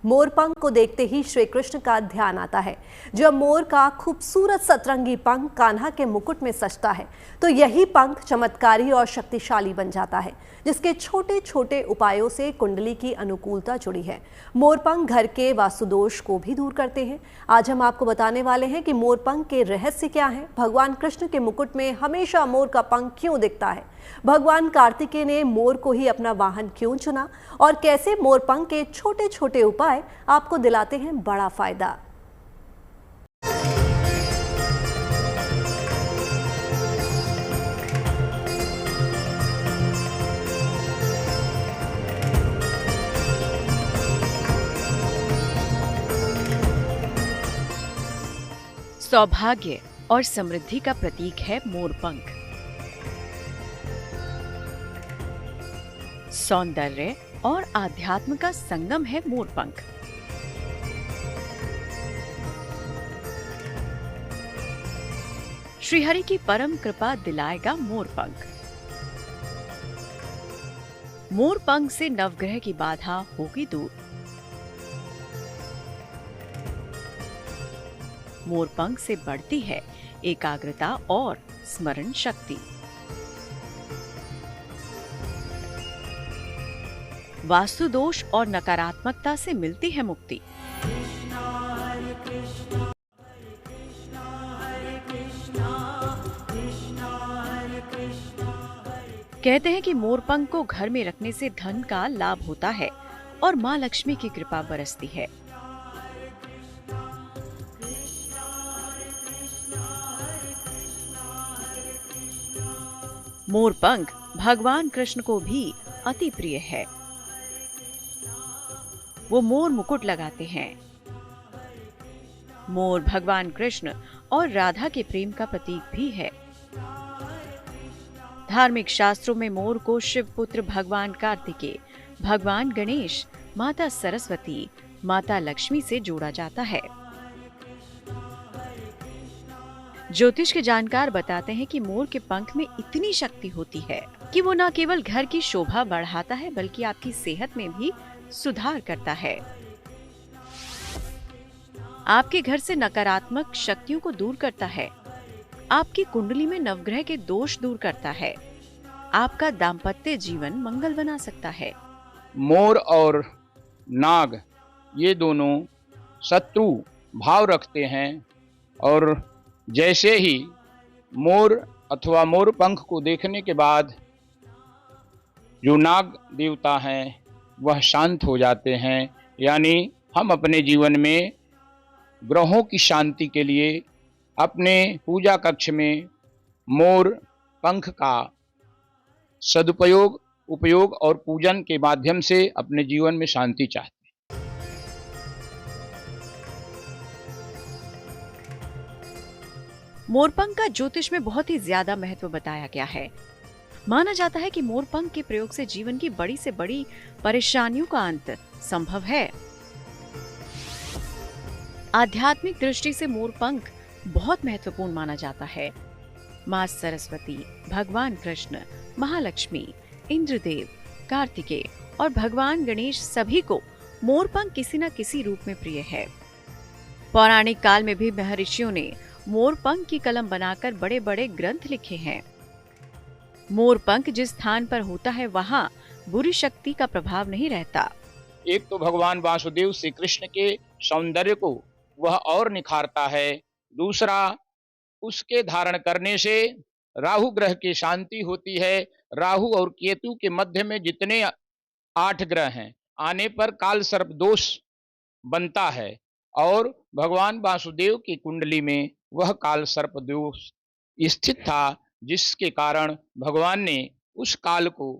मोर पंख को देखते ही श्री कृष्ण का ध्यान आता है। जब मोर का खूबसूरत सतरंगी पंख कान्हा के मुकुट में सजता है तो यही पंख चमत्कारी और शक्तिशाली बन जाता है, जिसके छोटे छोटे उपायों से कुंडली की अनुकूलता जुड़ी है। मोर पंख घर के वास्तुदोष को भी दूर करते हैं। आज हम आपको बताने वाले हैं कि मोर पंख के रहस्य क्या है, भगवान कृष्ण के मुकुट में हमेशा मोर का पंख क्यों दिखता है, भगवान कार्तिकेय ने मोर को ही अपना वाहन क्यों चुना और कैसे मोर पंख के छोटे छोटे उपाय आपको दिलाते हैं बड़ा फायदा। सौभाग्य और समृद्धि का प्रतीक है मोरपंख। सौंदर्य और आध्यात्म का संगम है मोरपंख। श्रीहरि की परम कृपा दिलाएगा मोरपंख। मोरपंख से नवग्रह की बाधा होगी दूर। मोरपंख से बढ़ती है एकाग्रता और स्मरण शक्ति। वास्तु दोष और नकारात्मकता से मिलती है मुक्ति। कहते हैं कि मोरपंख को घर में रखने से धन का लाभ होता है और मां लक्ष्मी की कृपा बरसती है। मोरपंख भगवान कृष्ण को भी अति प्रिय है। वो मोर मुकुट लगाते हैं। मोर भगवान कृष्ण और राधा के प्रेम का प्रतीक भी है। धार्मिक शास्त्रों में मोर को शिव पुत्र भगवान कार्तिकेय, भगवान गणेश, माता सरस्वती, माता लक्ष्मी से जोड़ा जाता है। ज्योतिष के जानकार बताते हैं कि मोर के पंख में इतनी शक्ति होती है कि वो न केवल घर की शोभा बढ़ाता है बल्कि आपकी सेहत में भी सुधार करता है। आपके घर से नकारात्मक शक्तियों को दूर करता है। आपकी कुंडली में नवग्रह के दोष दूर करता है। आपका दाम्पत्य जीवन मंगल बना सकता है। मोर और नाग ये दोनों शत्रु भाव रखते हैं और जैसे ही मोर अथवा मोर पंख को देखने के बाद जो नाग देवता हैं वह शांत हो जाते हैं। यानी हम अपने जीवन में ग्रहों की शांति के लिए अपने पूजा कक्ष में मोर पंख का सदुपयोग, उपयोग और पूजन के माध्यम से अपने जीवन में शांति चाहते हैं। मोरपंख का ज्योतिष में बहुत ही ज्यादा महत्व बताया गया है। माना जाता है कि मोरपंख के प्रयोग से जीवन की बड़ी से बड़ी परेशानियों का अंत संभव है। आध्यात्मिक दृष्टि से मोरपंख बहुत महत्वपूर्ण माना जाता है। मां सरस्वती, भगवान कृष्ण, महालक्ष्मी, इंद्रदेव, कार्तिकेय और भगवान गणेश सभी को मोरपंख किसी न किसी रूप में प्रिय है। पौराणिक काल में भी महर्षियों ने मोरपंख की कलम बनाकर बड़े बड़े ग्रंथ लिखे हैं। मोरपंख जिस स्थान पर होता है वहां बुरी शक्ति का प्रभाव नहीं रहता। एक तो भगवान वासुदेव श्री कृष्ण के सौंदर्य को वह और निखारता है। दूसरा, उसके धारण करने से राहु ग्रह की शांति होती है। राहु और केतु के मध्य में जितने 8 ग्रह हैं आने पर काल सर्प दोष बनता है और भगवान वासुदेव की कुंडली में वह काल सर्प दोष स्थित था, जिसके कारण भगवान ने उस काल को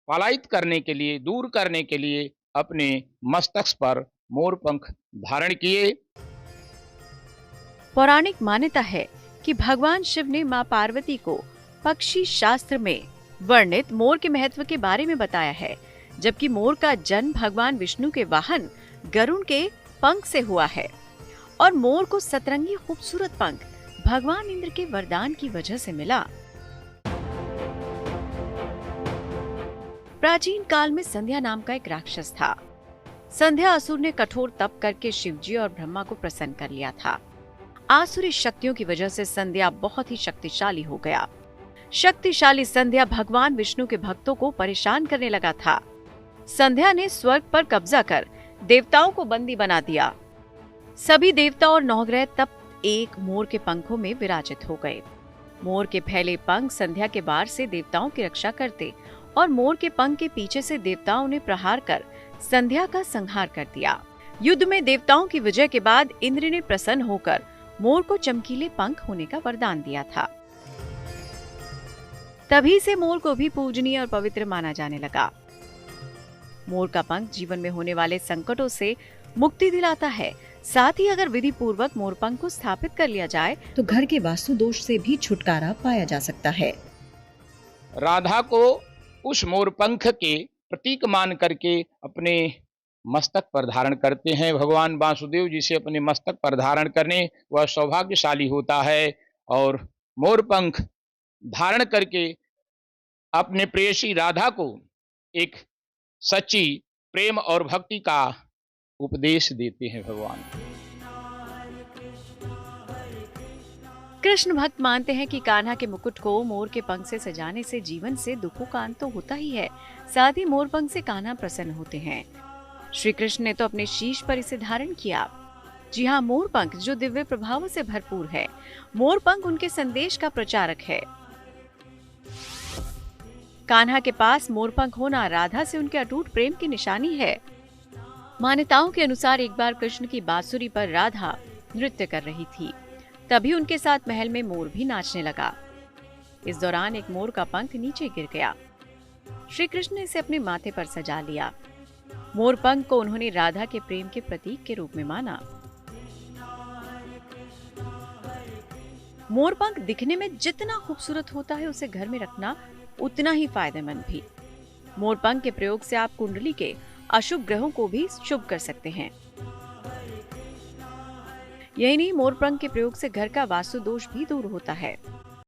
पलायित करने के लिए, दूर करने के लिए अपने मस्तक पर मोर पंख धारण किए। पौराणिक मान्यता है कि भगवान शिव ने मां पार्वती को पक्षी शास्त्र में वर्णित मोर के महत्व के बारे में बताया है, जबकि मोर का जन्म भगवान विष्णु के वाहन गरुड़ के पंख से हुआ है और मोर को सतरंगी खूबसूरत पंख भगवान इंद्र के वरदान की वजह से मिला। प्राचीन काल में संध्या नाम का एक राक्षस था। संध्या असुर ने कठोर तप करके शिवजी और ब्रह्मा को प्रसन्न कर लिया था। आसुरी शक्तियों की वजह से संध्या बहुत ही शक्तिशाली हो गया। शक्तिशाली संध्या भगवान विष्णु के भक्तों को परेशान करने लगा था। संध्या ने स्वर्ग पर कब्जा कर देवताओं को बंदी बना दिया। सभी देवता और नवग्रह तब एक मोर के पंखों में विराजित हो गए। मोर के फैले पंख संध्या के वार से देवताओं की रक्षा करते और मोर के पंख के पीछे से देवताओं ने प्रहार कर संध्या का संहार कर दिया। युद्ध में देवताओं की विजय के बाद इंद्र ने प्रसन्न होकर मोर को चमकीले पंख होने का वरदान दिया था। तभी से मोर को भी पूजनीय और पवित्र माना जाने लगा। मोर का पंख जीवन में होने वाले संकटों से मुक्ति दिलाता है। साथ ही अगर विधि पूर्वक मोर पंख को स्थापित कर लिया जाए तो घर के वास्तु दोष से भी छुटकारा पाया जा सकता है। राधा को उस मोर पंख के प्रतीक मान करके अपने मस्तक पर धारण करते हैं। भगवान वासुदेव जी से अपने मस्तक पर धारण करने वह सौभाग्यशाली होता है और मोर पंख धारण करके अपने प्रेयसी राधा को एक सच्ची प्रेम और भक्ति का उपदेश देते हैं भगवान। कृष्ण भक्त मानते हैं कि कान्हा के मुकुट को मोर के पंख से सजाने से जीवन से दुखों का अंत तो होता ही है, साथ ही मोर पंख से कान्हा प्रसन्न होते हैं। श्री कृष्ण ने तो अपने शीश पर इसे धारण किया। जी हाँ, मोर पंख जो दिव्य प्रभाव से भरपूर है। मोर पंख उनके संदेश का प्रचारक है। कान्हा के पास मोर पंख होना राधा से उनके अटूट प्रेम की निशानी है। मान्यताओं के अनुसार एक बार कृष्ण की बांसुरी पर राधा नृत्य कर रही थी, तभी उनके साथ महल में मोर भी नाचने लगा। इस दौरान एक मोर का पंख नीचे गिर गया। श्री कृष्ण ने इसे अपने माथे पर सजा लिया। मोर पंख को उन्होंने राधा के प्रेम के प्रतीक के रूप में माना। मोर पंख दिखने में जितना खूबसूरत होता है, उसे घर में रखना उतना ही फायदेमंद भी। मोर पंख के प्रयोग से आप कुंडली के अशुभ ग्रहों को भी शुभ कर सकते हैं। यही नहीं, मोर पंख के प्रयोग से घर का वास्तु दोष भी दूर होता है।